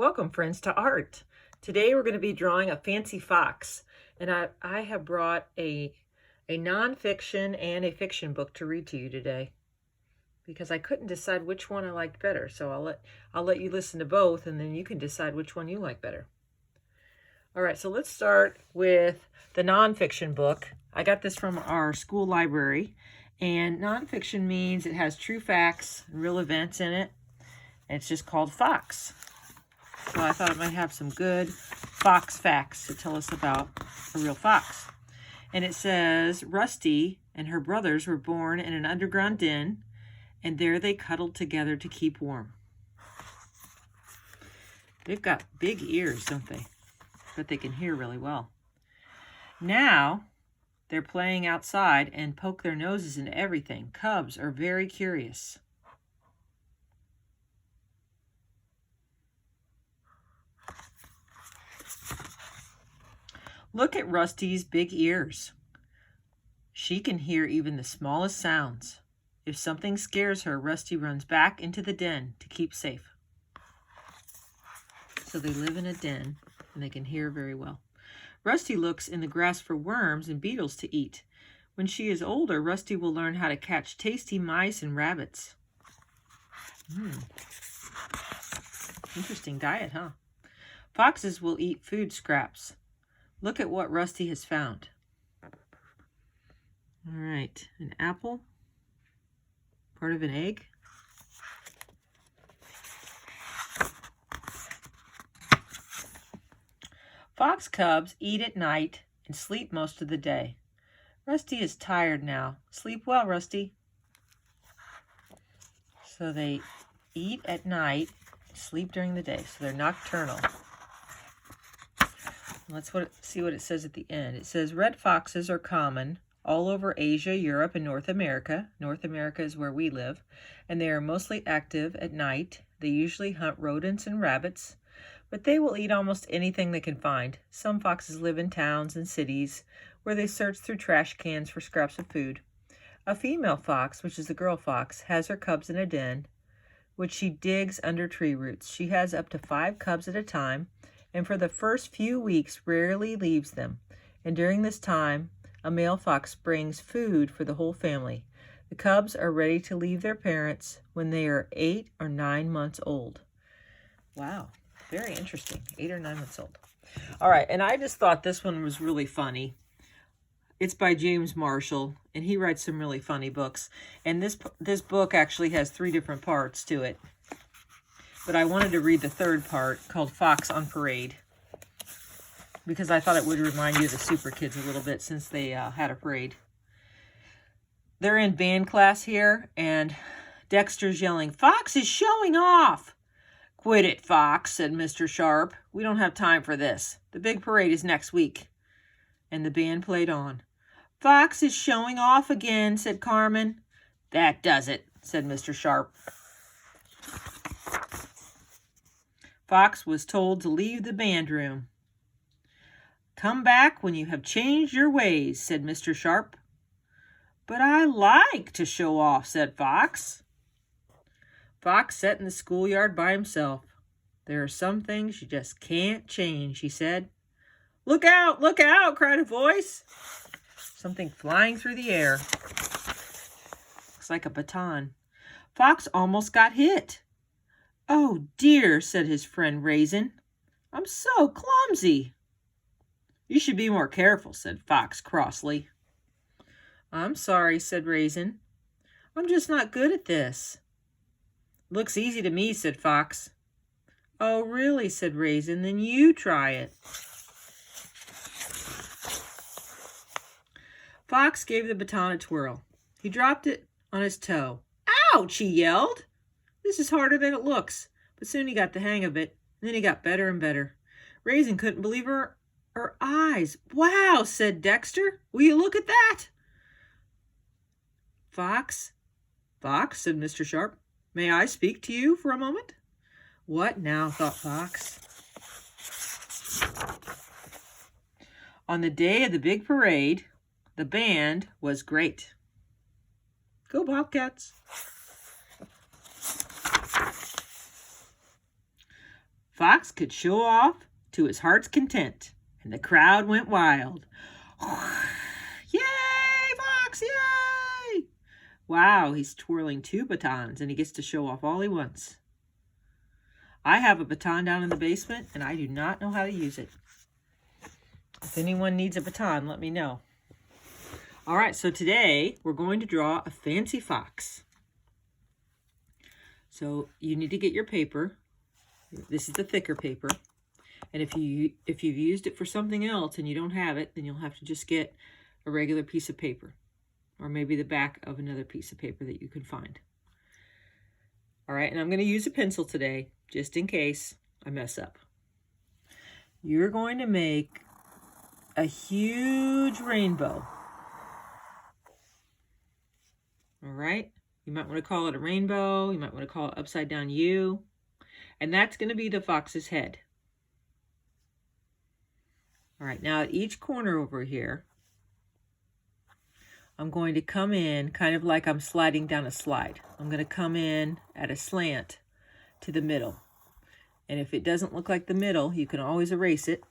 Welcome, friends, to art. Today we're going to be drawing a fancy fox, and I have brought a nonfiction and a fiction book to read to you today because I couldn't decide which one I liked better. So I'll let you listen to both, and then you can decide which one you like better. All right, so let's start with the nonfiction book. I got this from our school library, and nonfiction means it has true facts, real events in it, and it's just called Fox. So I thought it might have some good fox facts to tell us about a real fox. And it says, Rusty and her brothers were born in an underground den, and there they cuddled together to keep warm. They've got big ears, don't they? But they can hear really well. Now they're playing outside and poke their noses into everything. Cubs are very curious. Look at Rusty's big ears. She can hear even the smallest sounds. If something scares her, Rusty runs back into the den to keep safe. So they live in a den and they can hear very well. Rusty looks in the grass for worms and beetles to eat. When she is older, Rusty will learn how to catch tasty mice and rabbits. Interesting diet, huh? Foxes will eat food scraps. Look at what Rusty has found. All right, an apple, part of an egg. Fox cubs eat at night and sleep most of the day. Rusty is tired now. Sleep well, Rusty. So they eat at night, sleep during the day, so they're nocturnal. Let's see what it says at the end. It says, red foxes are common all over Asia, Europe, and North America. North America is where we live. And they are mostly active at night. They usually hunt rodents and rabbits, but they will eat almost anything they can find. Some foxes live in towns and cities where they search through trash cans for scraps of food. A female fox, which is a girl fox, has her cubs in a den, which she digs under tree roots. She has up to 5 cubs at a time, and for the first few weeks rarely leaves them. And during this time, a male fox brings food for the whole family. The cubs are ready to leave their parents when they are 8 or 9 months old. Wow, very interesting. 8 or 9 months old. All right, and I just thought this one was really funny. It's by James Marshall, and he writes some really funny books. And this book actually has 3 different parts to it. But I wanted to read the third part, called Fox on Parade, because I thought it would remind you of the Super Kids a little bit since they had a parade. They're in band class here, and Dexter's yelling, Fox is showing off! Quit it, Fox, said Mr. Sharp. We don't have time for this. The big parade is next week. And the band played on. Fox is showing off again, said Carmen. That does it, said Mr. Sharp. Fox was told to leave the band room. Come back when you have changed your ways, said Mr. Sharp. But I like to show off, said Fox. Fox sat in the schoolyard by himself. There are some things you just can't change, he said. Look out, cried a voice. Something flying through the air. Looks like a baton. Fox almost got hit. Oh, dear, said his friend Raisin. I'm so clumsy. You should be more careful, said Fox crossly. I'm sorry, said Raisin. I'm just not good at this. Looks easy to me, said Fox. Oh, really, said Raisin. Then you try it. Fox gave the baton a twirl. He dropped it on his toe. Ouch, he yelled. This is harder than it looks. But soon he got the hang of it, and then he got better and better. Raisin couldn't believe her eyes. Wow, said Dexter. Will you look at that? Fox, said Mr. Sharp. May I speak to you for a moment? What now, thought Fox. On the day of the big parade, the band was great. Go Bobcats! Fox could show off to his heart's content, and the crowd went wild. Yay, Fox, yay! Wow, he's twirling 2 batons, and he gets to show off all he wants. I have a baton down in the basement, and I do not know how to use it. If anyone needs a baton, let me know. All right, so today we're going to draw a fancy fox. So you need to get your paper. This is the thicker paper. And if you've used it for something else and you don't have it, then you'll have to just get a regular piece of paper, or maybe the back of another piece of paper that you can find. All right, and I'm going to use a pencil today, just in case I mess up. You're going to make a huge rainbow. All right, you might want to call it a rainbow. You might want to call it upside down U. And that's going to be the fox's head. All right, now at each corner over here, I'm going to come in kind of like I'm sliding down a slide. I'm going to come in at a slant to the middle. And if it doesn't look like the middle, you can always erase it.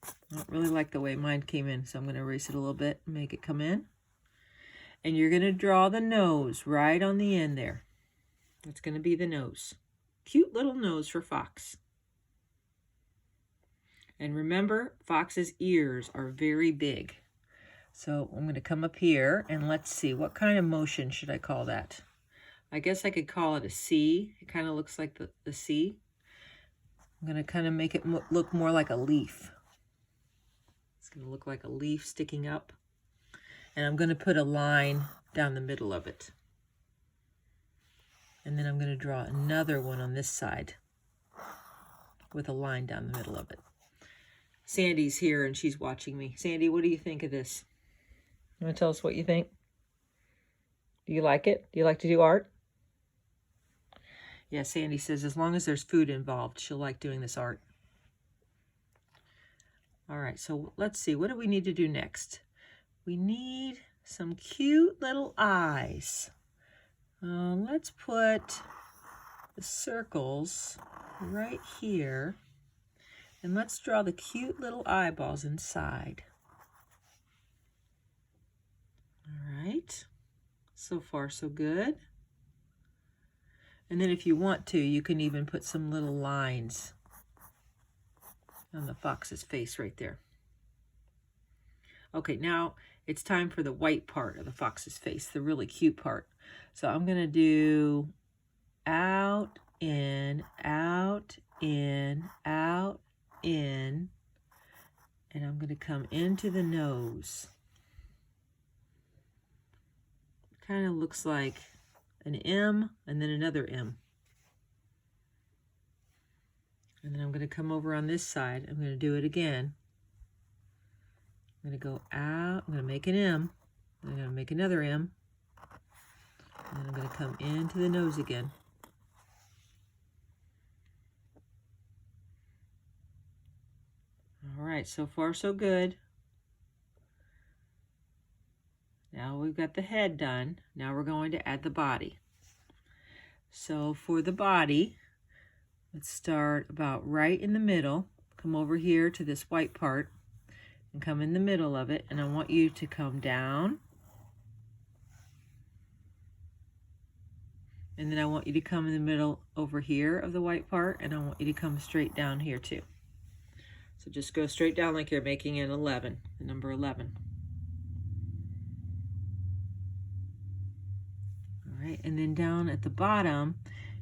I don't really like the way mine came in, so I'm going to erase it a little bit and make it come in. And you're going to draw the nose right on the end there. That's going to be the nose. Cute little nose for Fox. And remember, Fox's ears are very big. So I'm going to come up here and let's see, what kind of motion should I call that? I guess I could call it a C. It kind of looks like the C. I'm going to kind of make it look more like a leaf. It's going to look like a leaf sticking up. And I'm going to put a line down the middle of it. And then I'm going to draw another one on this side with a line down the middle of it. Sandy's here and she's watching me. Sandy, what do you think of this? You want to tell us what you think? Do you like it? Do you like to do art? Yeah, Sandy says as long as there's food involved, she'll like doing this art. All right, so let's see. What do we need to do next? We need some cute little eyes. Let's put the circles right here. And let's draw the cute little eyeballs inside. All right. So far, so good. And then if you want to, you can even put some little lines on the fox's face right there. Okay, now it's time for the white part of the fox's face, the really cute part. So I'm going to do out, in, out, in, out, in, and I'm going to come into the nose. Kind of looks like an M and then another M. And then I'm going to come over on this side. I'm going to do it again. I'm going to go out. I'm going to make an M. I'm going to make another M. And then I'm going to come into the nose again. All right, so far so good. Now we've got the head done. Now we're going to add the body. So for the body, let's start about right in the middle. Come over here to this white part and come in the middle of it. And I want you to come down. And then I want you to come in the middle over here of the white part. And I want you to come straight down here too. So just go straight down like you're making an 11, the number 11. All right, and then down at the bottom,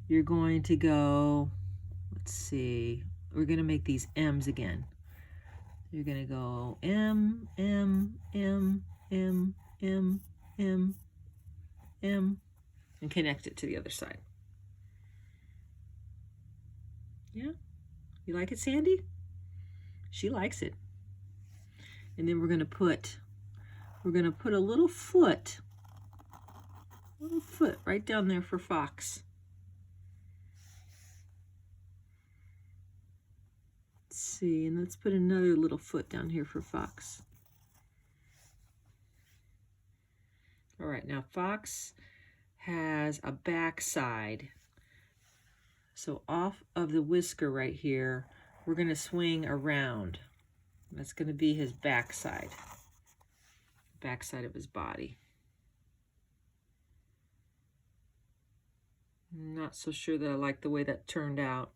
you're going to go, let's see, we're going to make these M's again. You're going to go M, M, M, M, M, M, M, and connect it to the other side. Yeah? You like it, Sandy? She likes it. And then we're going to put a little foot right down there for Fox. Let's see, and let's put another little foot down here for Fox. All right, now Fox has a back side. So off of the whisker right here, we're going to swing around. That's going to be his backside of his body. I'm not so sure that I like the way that turned out.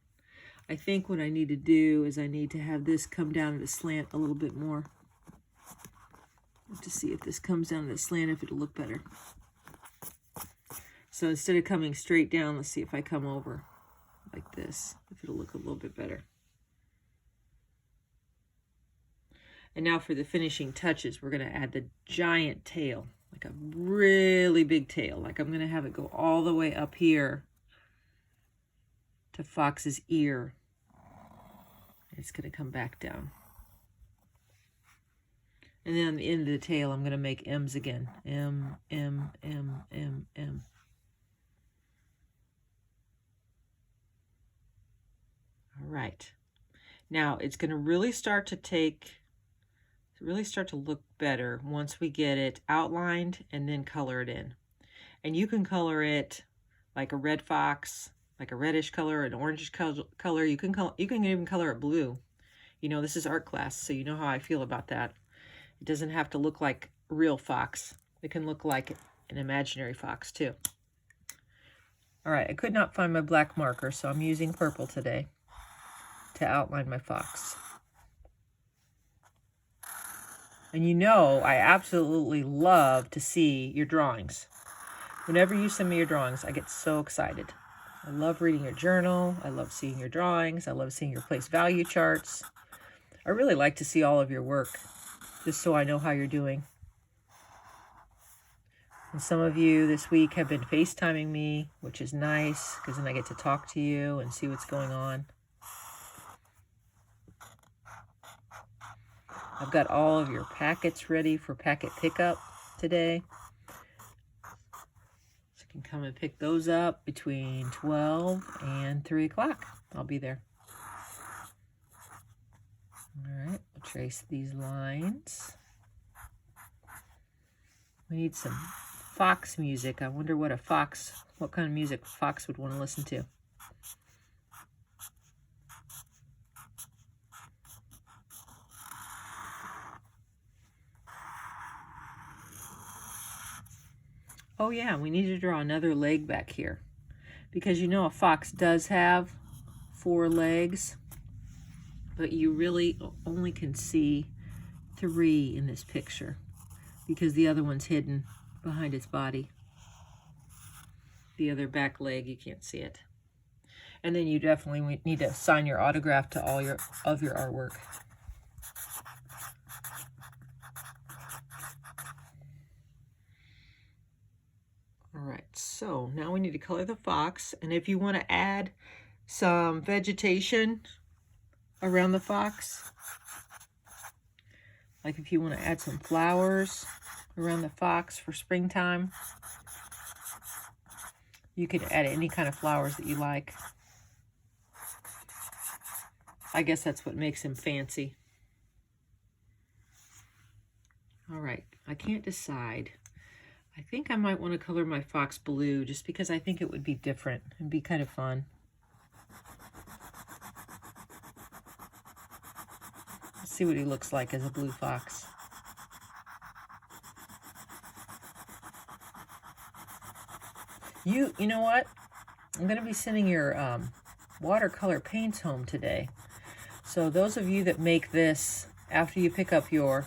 I think what I need to do is I need to have this come down at a slant a little bit more. To see if this comes down at a slant, if it'll look better. So instead of coming straight down, let's see if I come over like this, if it'll look a little bit better. And now for the finishing touches, we're going to add the giant tail, like a really big tail. Like I'm going to have it go all the way up here to Fox's ear. It's going to come back down. And then on the end of the tail, I'm going to make M's again. M, M, M, M, M. All right. Now it's going to really start to look better once we get it outlined and then color it in. And you can color it like a red fox, like a reddish color, an orangish color. You can even color it blue. You know, this is art class, so you know how I feel about that. It doesn't have to look like a real fox. It can look like an imaginary fox too. All right, I could not find my black marker, so I'm using purple today to outline my fox. And you know, I absolutely love to see your drawings. Whenever you send me your drawings, I get so excited. I love reading your journal. I love seeing your drawings. I love seeing your place value charts. I really like to see all of your work, just so I know how you're doing. And some of you this week have been FaceTiming me, which is nice, because then I get to talk to you and see what's going on. I've got all of your packets ready for packet pickup today. So you can come and pick those up between 12 and 3 o'clock. I'll be there. All right, we'll trace these lines. We need some fox music. I wonder what kind of music a fox would want to listen to. Oh yeah, we need to draw another leg back here, because you know a fox does have 4 legs, but you really only can see 3 in this picture because the other one's hidden behind its body. The other back leg, you can't see it. And then you definitely need to sign your autograph to all your artwork. All right, so now we need to color the fox. And if you want to add some vegetation around the fox, like if you want to add some flowers around the fox for springtime, you can add any kind of flowers that you like. I guess that's what makes him fancy. All right, I can't decide. I think I might want to color my fox blue just because I think it would be different and be kind of fun. Let's see what he looks like as a blue fox. You know what? I'm going to be sending your watercolor paints home today. So those of you that make this after you pick up your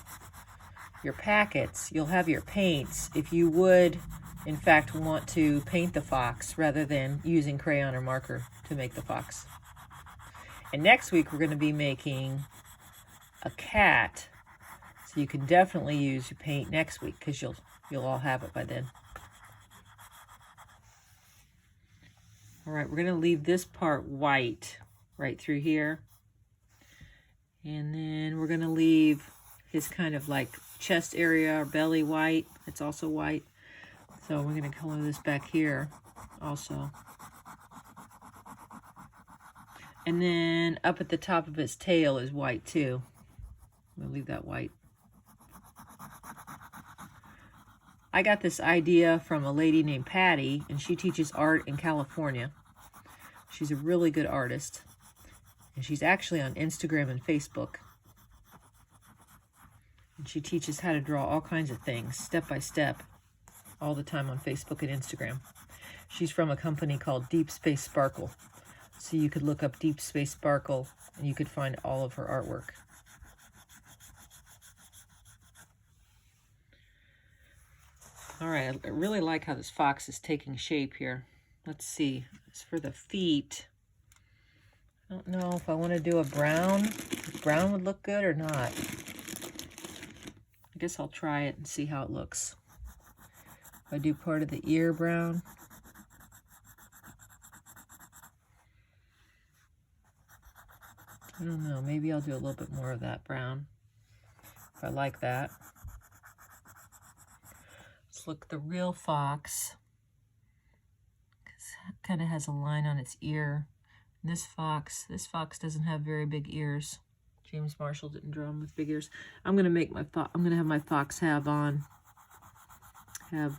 packets, you'll have your paints. If you would, in fact, want to paint the fox rather than using crayon or marker to make the fox. And next week, we're going to be making a cat. So you can definitely use your paint next week because you'll all have it by then. All right, we're going to leave this part white right through here. And then we're going to leave his kind of like chest area or belly white. It's also white. So we're going to color this back here also. And then up at the top of his tail is white too. We'll leave that white. I got this idea from a lady named Patty, and she teaches art in California. She's a really good artist. And she's actually on Instagram and Facebook. And she teaches how to draw all kinds of things, step by step, all the time on Facebook and Instagram. She's from a company called Deep Space Sparkle. So you could look up Deep Space Sparkle and you could find all of her artwork. All right, I really like how this fox is taking shape here. Let's see, as for the feet, I don't know if I want to do a brown. If brown would look good or not. I guess I'll try it and see how it looks. If I do part of the ear brown. I don't know, maybe I'll do a little bit more of that brown, if I like that. Let's look at the real fox. It kind of has a line on its ear. And this fox doesn't have very big ears. James Marshall didn't draw him with big ears. I'm gonna have my fox have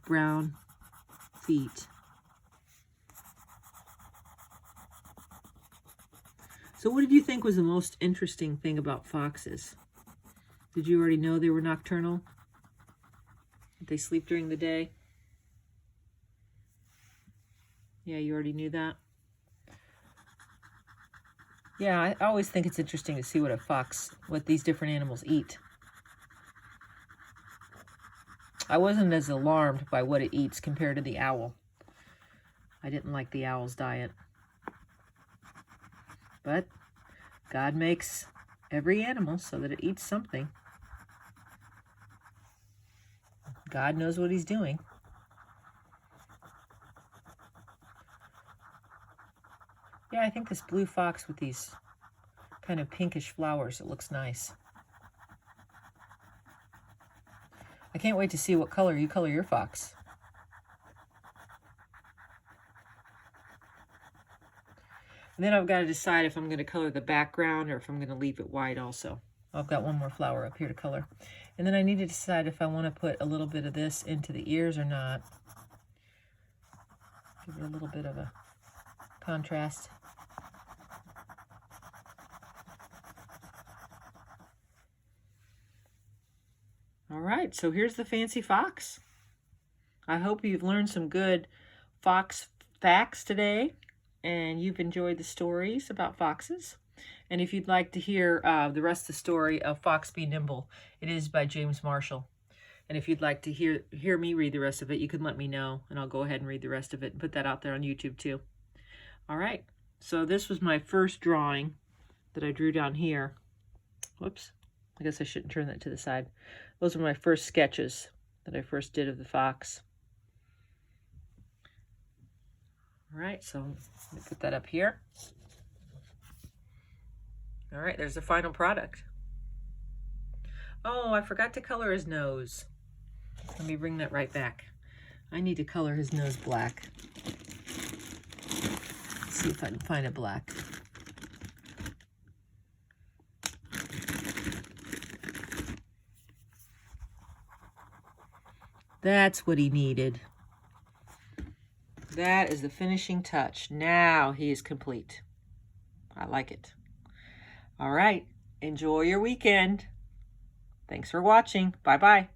brown feet. So what did you think was the most interesting thing about foxes? Did you already know they were nocturnal? That they sleep during the day? Yeah, you already knew that? Yeah, I always think it's interesting to see what these different animals eat. I wasn't as alarmed by what it eats compared to the owl. I didn't like the owl's diet. But God makes every animal so that it eats something. God knows what he's doing. Yeah, I think this blue fox with these kind of pinkish flowers, it looks nice. I can't wait to see what color you color your fox. And then I've got to decide if I'm going to color the background or if I'm going to leave it white also. I've got one more flower up here to color. And then I need to decide if I want to put a little bit of this into the ears or not. Give it a little bit of a contrast. All right, so here's the fancy fox. I hope you've learned some good fox facts today and you've enjoyed the stories about foxes. And if you'd like to hear the rest of the story of Fox Be Nimble, it is by James Marshall. And if you'd like to hear me read the rest of it, you can let me know, and I'll go ahead and read the rest of it and put that out there on YouTube too. All right, so this was my first drawing that I drew down here. Whoops, I guess I shouldn't turn that to the side. Those were my first sketches that I first did of the fox. All right, so let me put that up here. All right, there's the final product. Oh, I forgot to color his nose. Let me bring that right back. I need to color his nose black. Let's see if I can find it black. That's what he needed. That is the finishing touch. Now he is complete. I like it. All right, enjoy your weekend. Thanks for watching. Bye-bye.